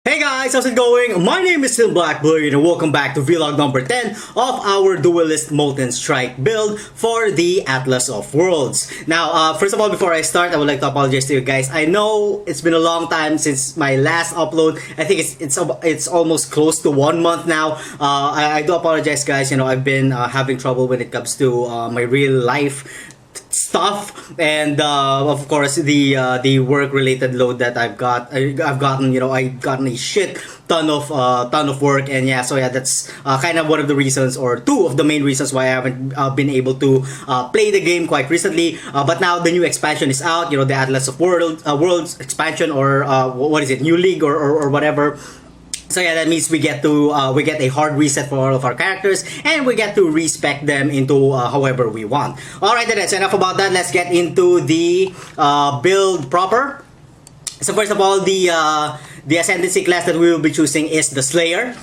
Hey guys, how's it going? My name is still Blackblade and welcome back to vlog number 10 of our Duelist Molten Strike build for the Atlas of Worlds. Now, first of all, before I start, I would like to apologize to you guys. I know it's been a long time since my last upload. I think it's almost close to 1 month now. I do apologize, guys. You know, I've been having trouble when it comes to my real life stuff, and of course the work related load that I've gotten. You know, I've gotten a shit ton of work, and yeah, so yeah, that's kind of one of the reasons, or two of the main reasons, why I haven't been able to play the game quite recently. But now the new expansion is out. You know, the Atlas of Worlds expansion, or what is it, new league, or whatever. So yeah, that means we get a hard reset for all of our characters, and we get to respec them into however we want. Alright, then that's enough about that. Let's get into the build proper. So first of all, the Ascendancy class that we will be choosing is the Slayer.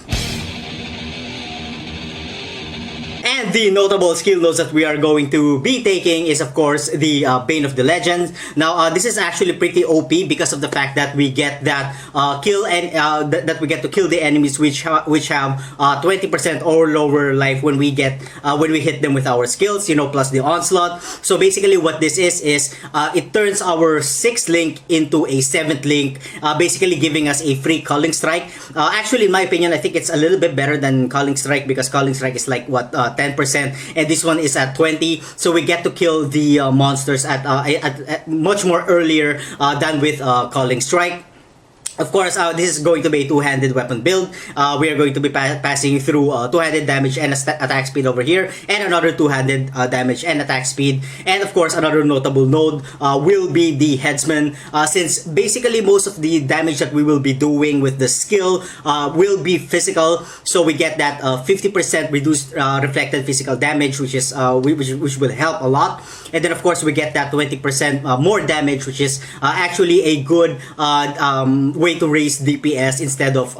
And the notable skill nodes that we are going to be taking is, of course, the Bane of Legends. Now, this is actually pretty OP because of the fact that we get that kill, and that we get to kill the enemies which have 20% or lower life when we hit them with our skills. You know, plus the onslaught. So basically, what this is it turns our 6th link into a 7th link, basically giving us a free culling strike. Actually, in my opinion, I think it's a little bit better than culling strike, because culling strike is like what, 10%, and this one is at 20, so we get to kill the monsters at much more earlier than with culling strike. Of course, this is going to be a two-handed weapon build. We are going to be passing through two-handed damage and attack speed over here, and another two-handed damage and attack speed. And of course, another notable node will be the Headsman, since basically most of the damage that we will be doing with the skill will be physical. So we get that 50% reduced reflected physical damage, which will help a lot. And then of course, we get that 20% more damage, which is actually a good way to raise DPS instead of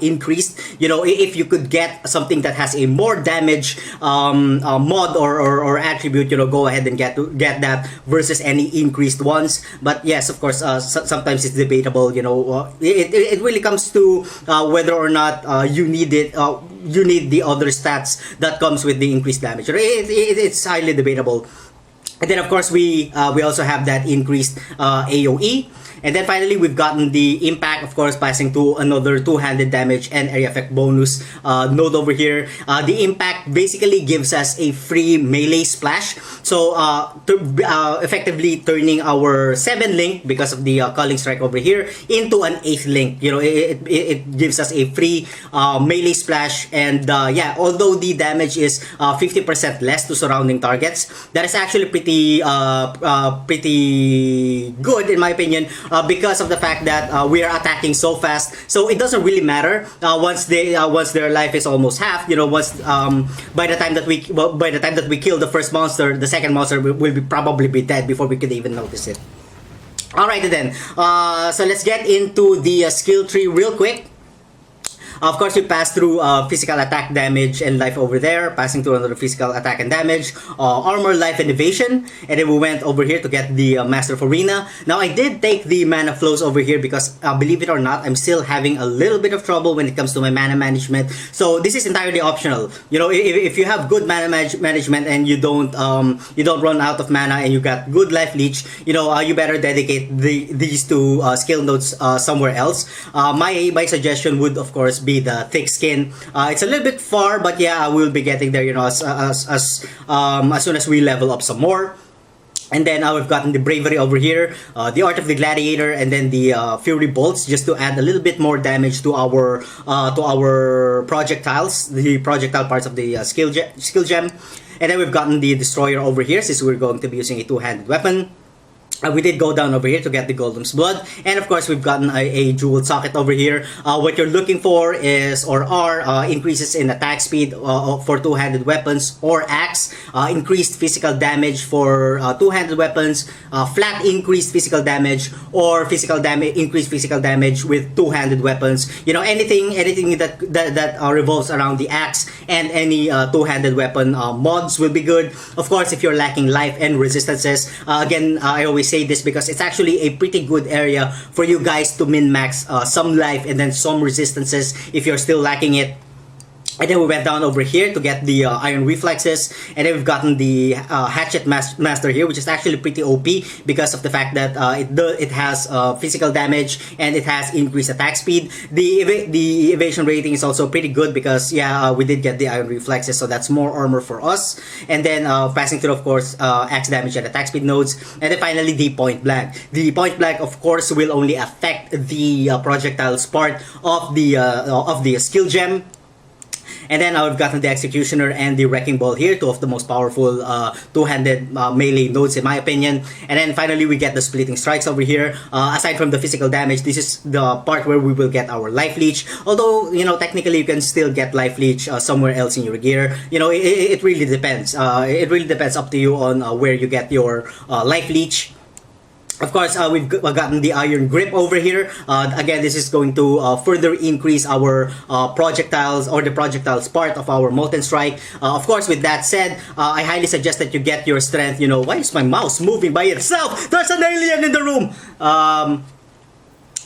increased. You know, if you could get something that has a more damage mod or attribute, you know, go ahead and get that versus any increased ones. But yes, of course, sometimes it's debatable. You know, it really comes to whether or not you need it. You need the other stats that comes with the increased damage. It's highly debatable. And then of course we also have that increased AoE. And then finally, we've gotten the impact, of course, passing to another two-handed damage and area effect bonus node over here. The impact basically gives us a free melee splash. So effectively turning our 7th link, because of the culling strike over here, into an 8th link. You know, it gives us a free melee splash. And yeah, although the damage is 50% less to surrounding targets, that is actually pretty good in my opinion. Because of the fact that we are attacking so fast, so it doesn't really matter once their life is almost half. You know, by the time that we kill the first monster, the second monster will probably be dead before we could even notice it. Alright then, so let's get into the skill tree real quick. Of course, we pass through physical attack, damage, and life over there, passing through another physical attack and damage, armor, life, and evasion, and then we went over here to get the Master of Arena. Now, I did take the mana flows over here because, believe it or not, I'm still having a little bit of trouble when it comes to my mana management. So this is entirely optional. You know, if you have good mana management and you don't run out of mana and you got good life leech, you know, you better dedicate these two skill nodes somewhere else. My suggestion would, of course, be the thick skin. It's a little bit far, but yeah, we'll be getting there, you know, as soon as we level up some more. And then we've gotten the bravery over here, the art of the gladiator, and then the fury bolts, just to add a little bit more damage to our projectiles, the projectile parts of the skill gem. And then we've gotten the destroyer over here, since we're going to be using a two-handed weapon. We did go down over here to get the Golem's Blood, and of course we've gotten a jeweled socket over here. What you're looking for is, or are, increases in attack speed for two-handed weapons or axe, increased physical damage for two-handed weapons, flat increased physical damage, or increased physical damage with two-handed weapons. You know, anything that revolves around the axe and any two-handed weapon mods will be good. Of course, if you're lacking life and resistances, again, I always say this because it's actually a pretty good area for you guys to min-max some life and then some resistances if you're still lacking it. And then we went down over here to get the Iron Reflexes, and then we've gotten the Hatchet Master here, which is actually pretty OP because of the fact that it has physical damage and it has increased attack speed. The evasion rating is also pretty good because we did get the Iron Reflexes, so that's more armor for us. And then passing through, of course, axe damage and attack speed nodes, and then finally the Point Blank. The Point Blank, of course, will only affect the projectiles part of the skill gem. And then we've gotten the Executioner and the Wrecking Ball here, two of the most powerful two-handed melee nodes in my opinion. And then finally we get the Splitting Strikes over here. Aside from the physical damage, this is the part where we will get our Life Leech. Although, technically you can still get Life Leech somewhere else in your gear. It really depends. It really depends up to you on where you get your Life Leech. Of course, we've gotten the Iron Grip over here. Again, this is going to further increase our projectiles, or the projectiles part of our Molten Strike. Of course, with that said, I highly suggest that you get your strength. Why is my mouse moving by itself? There's an alien in the room!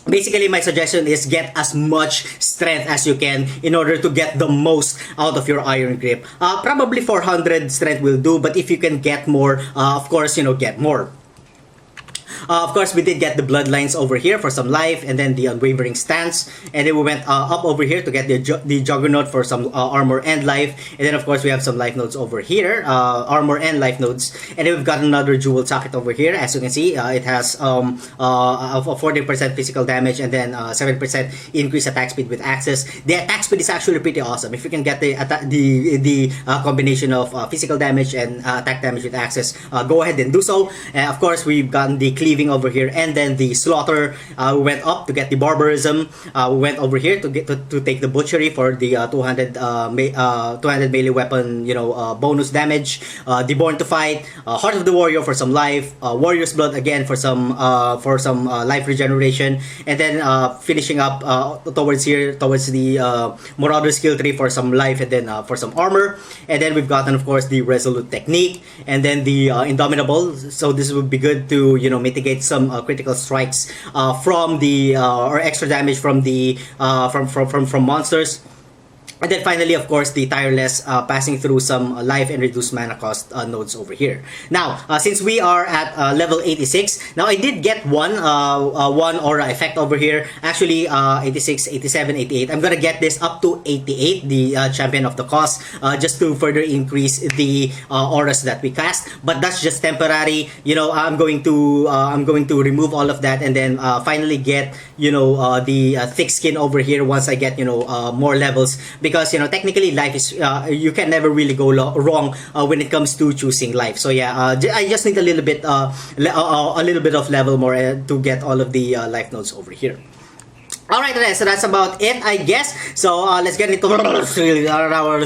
Basically, my suggestion is get as much strength as you can in order to get the most out of your Iron Grip. Probably 400 strength will do, but if you can get more, of course, get more. Of course, we did get the Bloodlines over here for some life, and then the Unwavering Stance. And then we went up over here to get the Juggernaut for some armor and life. And then, of course, we have some life nodes over here, armor and life nodes. And then we've got another Jewel Socket over here. As you can see, it has a 40% physical damage and then 7% increased attack speed with axes. The attack speed is actually pretty awesome. If you can get the combination of physical damage and attack damage with axes, go ahead and do so. Of course, we've gotten the Cleaving over here, and then the Slaughter. We went up to get the Barbarism. We went over here to take the Butchery for the 200 melee weapon, bonus damage. The Born to Fight, Heart of the Warrior for some life, Warrior's Blood again for some life regeneration, and then finishing up towards the Marauder skill tree for some life, and then for some armor. And then we've gotten, of course, the Resolute Technique, and then the Indomitable. So this would be good to mitigate some critical strikes from the or extra damage from the from monsters. And then finally, of course, the Tireless, passing through some life and reduced mana cost nodes over here. Now, since we are at level 86, now I did get one aura effect over here. Actually, 86, 87, 88. I'm gonna get this up to 88, the Champion of the Cause, just to further increase the auras that we cast. But that's just temporary. I'm going to remove all of that and then finally get the thick skin over here once I get more levels. Because technically life is you can never really go wrong when it comes to choosing life. So I just need a little bit of level more to get all of the life nodes over here. Alright, so that's about it, I guess. So let's get into our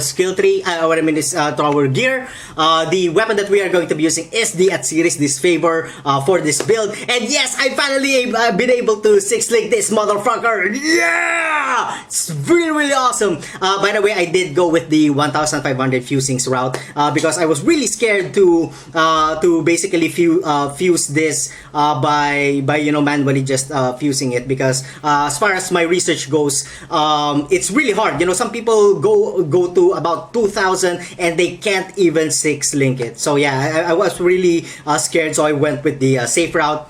skill tree, to our gear. The weapon that we are going to be using is the At-Series Disfavor for this build. And yes, I finally been able to 6-link this motherfucker. Yeah! It's really awesome. By the way, I did go with the 1500 fusings route because I was really scared to basically fuse this by manually just fusing it, because as far as my research goes, it's really hard. Some people go to about 2,000 and they can't even 6-link it. So I was really scared, so I went with the safe route.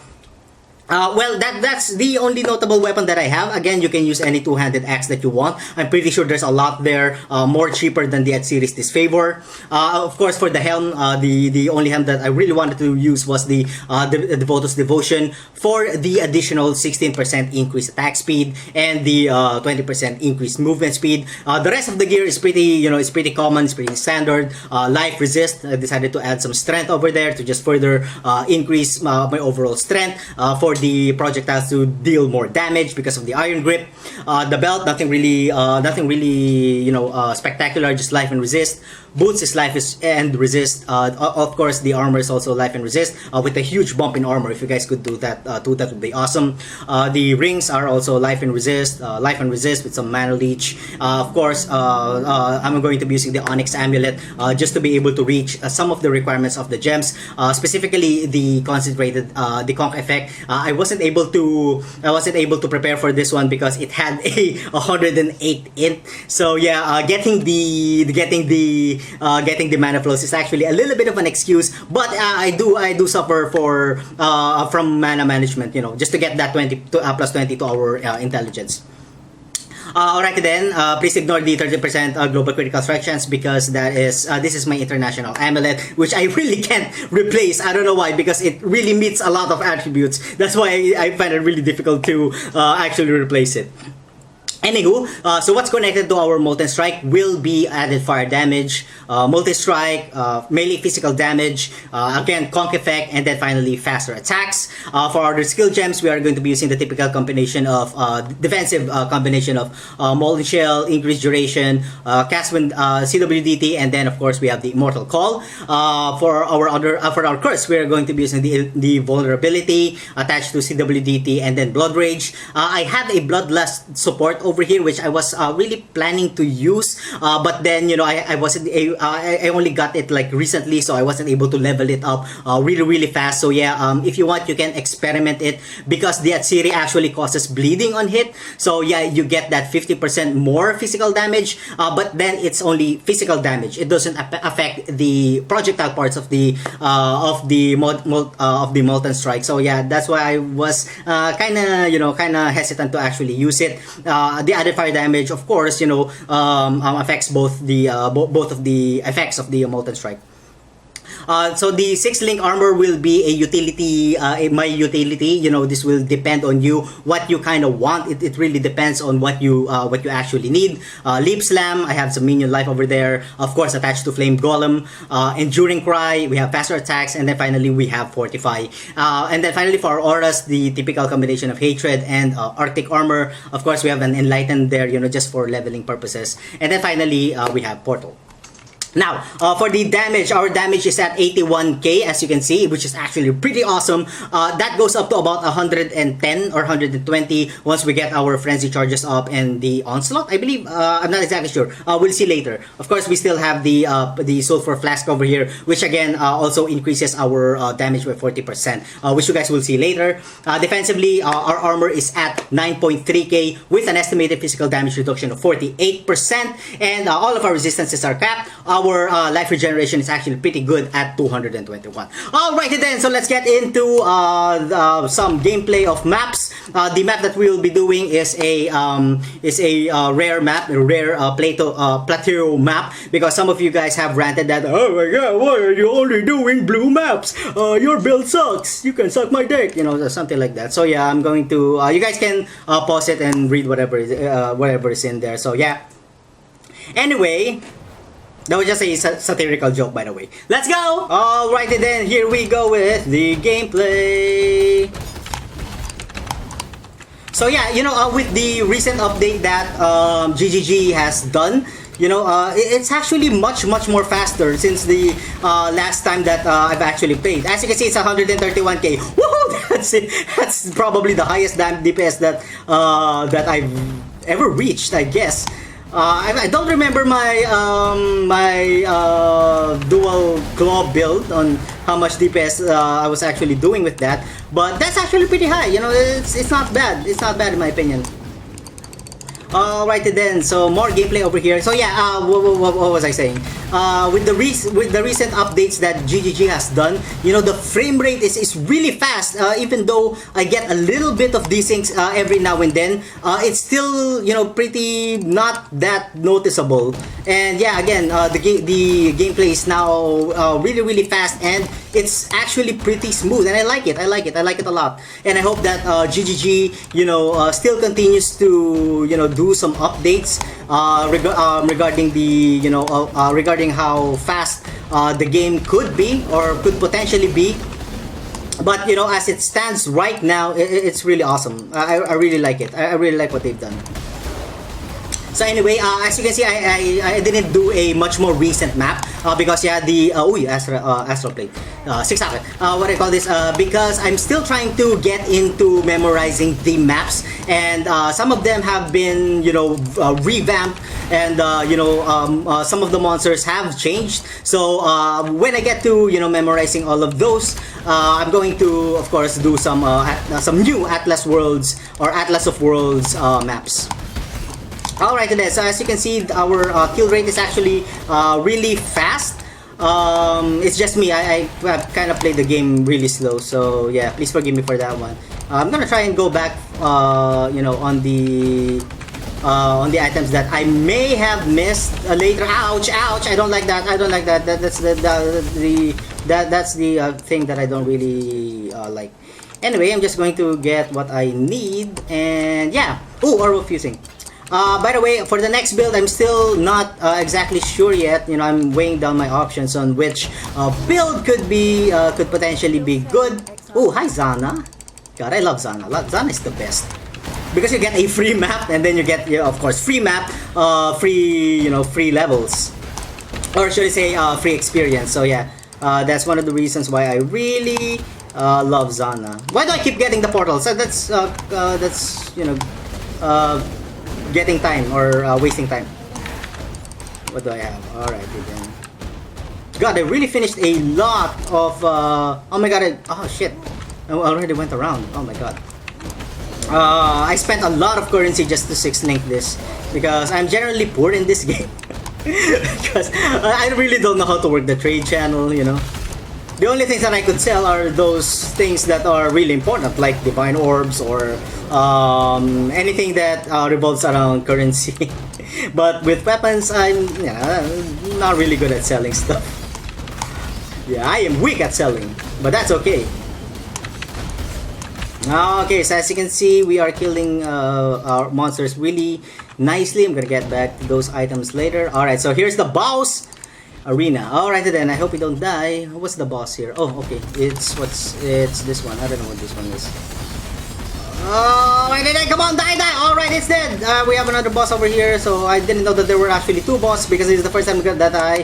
Well, that's the only notable weapon that I have. Again, you can use any two-handed axe that you want. I'm pretty sure there's a lot there, more cheaper than the At-Series Disfavor. Of course, for the helm, the only helm that I really wanted to use was the Devotus Devotion for the additional 16% increased attack speed and the 20% increased movement speed. The rest of the gear is pretty, it's pretty common, it's pretty standard. Life Resist, I decided to add some strength over there to just further increase my overall strength for the projectiles to deal more damage because of the Iron Grip. The belt, nothing really spectacular, just Life and Resist. Boots is life is and resist. Of course, the armor is also life and resist with a huge bump in armor. If you guys could do that, that would be awesome. The rings are also life and resist with some mana leech. Of course, I'm going to be using the Onyx Amulet just to be able to reach some of the requirements of the gems, specifically the concentrated, the conk effect. I wasn't able to prepare for this one because it had a 108 int. So yeah, getting the mana flows is actually a little bit of an excuse, but I do suffer from mana management, just to get that 20 to our intelligence. Alright then, please ignore the 30% global critical strikes because this is my international amulet, which I really can't replace. I don't know why, because it really meets a lot of attributes. That's why I find it really difficult to actually replace it. Anywho, so what's connected to our Molten Strike will be added fire damage, Molten Strike, melee physical damage, again conk effect, and then finally faster attacks. For our skill gems, we are going to be using the typical combination of defensive combination of Molten Shell, increased duration, cast when CWDT, and then of course we have the Immortal Call. For our curse, we are going to be using the vulnerability attached to CWDT, and then Blood Rage. I have a Bloodlust support over here, which I was really planning to use, but then I wasn't. I only got it like recently, so I wasn't able to level it up really fast. So yeah, if you want, you can experiment it because the Atsiri actually causes bleeding on hit. So yeah, you get that 50% more physical damage, but then it's only physical damage. It doesn't affect the projectile parts of the Molten Strike. So yeah, that's why I was kind of hesitant to actually use it. The added fire damage, of course, affects both of the effects of the Molten Strike. So the 6-link armor will be a utility, my utility. This will depend on you, what you kind of want. It really depends on what you actually need. Leap Slam, I have some minion life over there, of course attached to Flame Golem. Enduring Cry, we have faster attacks, and then finally we have Fortify. And then finally for our auras, the typical combination of Hatred and Arctic Armor. Of course we have an Enlightened there, just for leveling purposes. And then finally we have Portal. Now, for the damage, our damage is at 81k, as you can see, which is actually pretty awesome. That goes up to about 110 or 120 once we get our Frenzy charges up and the Onslaught, I believe. I'm not exactly sure. We'll see later. Of course, we still have the Sulfur Flask over here, which again also increases our damage by 40%, which you guys will see later. Defensively, our armor is at 9.3k with an estimated physical damage reduction of 48%, and all of our resistances are capped. Our life regeneration is actually pretty good at 221. Alrighty then, so let's get into some gameplay of maps. The map that we will be doing is a rare map, a rare plateau map, because some of you guys have ranted that, oh my god, why are you only doing blue maps? Your build sucks. You can suck my dick, something like that. So yeah, I'm going to. You guys can pause it and read whatever is in there. So yeah. Anyway. That was just a satirical joke, by the way. Let's go! Alrighty then, here we go with the gameplay. So yeah, with the recent update that GGG has done, it's actually much more faster since the last time that I've actually played. As you can see, it's 131k. Woohoo! That's probably the highest damn DPS that I've ever reached, I guess. I don't remember my dual claw build on how much DPS I was actually doing with that, but that's actually pretty high. It's not bad. It's not bad in my opinion. Alrighty then, so more gameplay over here. So yeah, what was I saying? With the recent updates that GGG has done, the frame rate is really fast. Even though I get a little bit of desyncs every now and then, it's still pretty not that noticeable. And yeah, again, the gameplay is now really fast, and it's actually pretty smooth, and I like it. I like it a lot. And I hope that GGG still continues to do some updates regarding the regarding how fast the game could be or could potentially be. But as it stands right now, it's really awesome. I really like it. I really like what they've done. So anyway, as you can see, I didn't do a much more recent map because yeah, the astral plate, 6 socket. What I call this? Because I'm still trying to get into memorizing the maps, and some of them have been, you know, revamped, and some of the monsters have changed. So when I get to, you know, memorizing all of those, I'm going to, of course, do some new Atlas Worlds or Atlas of Worlds maps. Alright then, so as you can see, our kill rate is actually really fast. It's just me, I kind of played the game really slow, so yeah, please forgive me for that one. I'm gonna try and go back, you know, on the items that I may have missed later. Ouch, ouch! I don't like that. I don't like that. That's the thing that I don't really like. Anyway, I'm just going to get what I need, and yeah. Oh, orb fusing. By the way, for the next build, I'm still not exactly sure yet. You know, I'm weighing down my options on which build could potentially be good. Oh, hi Zana. God, I love Zana. Zana is the best because you get a free map, and then you get, of course, free map, free levels, or should I say, free experience. So yeah, that's one of the reasons why I really love Zana. Why do I keep getting the portal? So that's you know, getting time or wasting time. What do I have? Alright then. God, I really finished a lot of oh my god, oh shit, I already went around. Oh my god. I spent a lot of currency just to 6-link this because I'm generally poor in this game. Because I really don't know how to work the trade channel, you know. The only things that I could sell are those things that are really important, like divine orbs or anything that revolves around currency. But with weapons, I'm not really good at selling stuff. Yeah, I am weak at selling, but that's okay. Okay, so as you can see, we are killing our monsters really nicely. I'm gonna get back to those items later. Alright, so here's the boss arena. Alright then, I hope we don't die. What's the boss here? Oh, okay. It's this one. I don't know what this one is. Oh, wait, come on, die! Alright, it's dead! We have another boss over here, so I didn't know that there were actually 2 bosses because this is the first time that I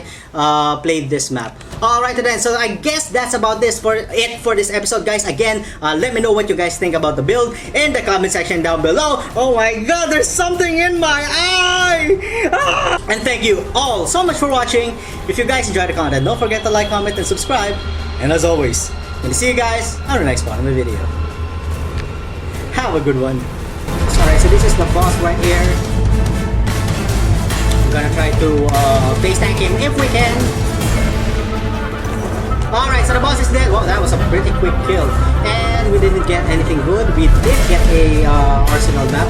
played this map. Alright then, so I guess that's about this for this episode, guys. Again, let me know what you guys think about the build in the comment section down below. Oh my god, there's something in my eye! Ah! And thank you all so much for watching. If you guys enjoyed the content, don't forget to like, comment, and subscribe. And as always, I'm gonna see you guys on the next part of the video. Have a good one. Alright, so this is the boss right here. We're gonna try to face tank him if we can. Alright, so the boss is dead. Well, that was a pretty quick kill. And we didn't get anything good. We did get a arsenal map.